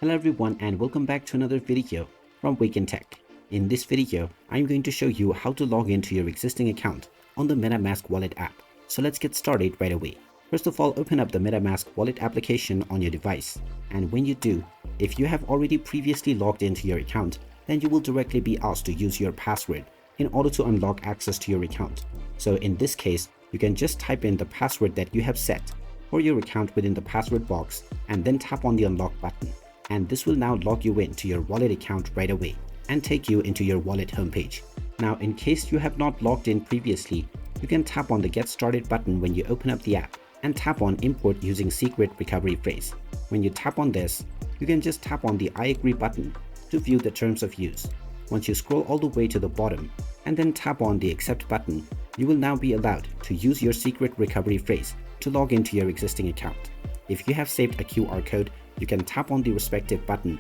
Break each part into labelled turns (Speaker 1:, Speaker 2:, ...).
Speaker 1: Hello everyone and welcome back to another video from Wake&Tech. In this video, I'm going to show you how to log into your existing account on the MetaMask wallet app. So let's get started right away. First of all, open up the MetaMask wallet application on your device. And when you do, if you have already previously logged into your account, then you will directly be asked to use your password in order to unlock access to your account. So in this case, you can just type in the password that you have set for your account within the password box and then tap on the unlock button. And this will now log you into your wallet account right away and take you into your wallet homepage. Now, in case you have not logged in previously, you can tap on the Get Started button when you open up the app and tap on Import using Secret Recovery Phrase. When you tap on this, you can just tap on the I agree button to view the terms of use. Once you scroll all the way to the bottom and then tap on the Accept button, you will now be allowed to use your secret recovery phrase to log into your existing account. If you have saved a QR code, you can tap on the respective button,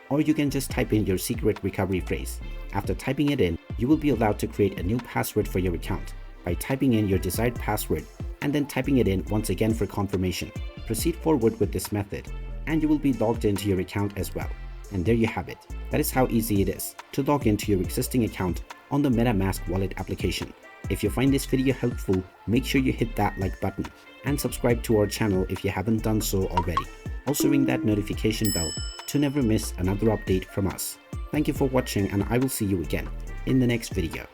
Speaker 1: or you can just type in your secret recovery phrase. After typing it in, you will be allowed to create a new password for your account by typing in your desired password and then typing it in once again for confirmation. Proceed forward with this method and you will be logged into your account as well. And there you have it. That is how easy it is to log into your existing account on the MetaMask wallet application. If you find this video helpful, make sure you hit that like button and subscribe to our channel if you haven't done so already. Also ring that notification bell to never miss another update from us. Thank you for watching and I will see you again in the next video.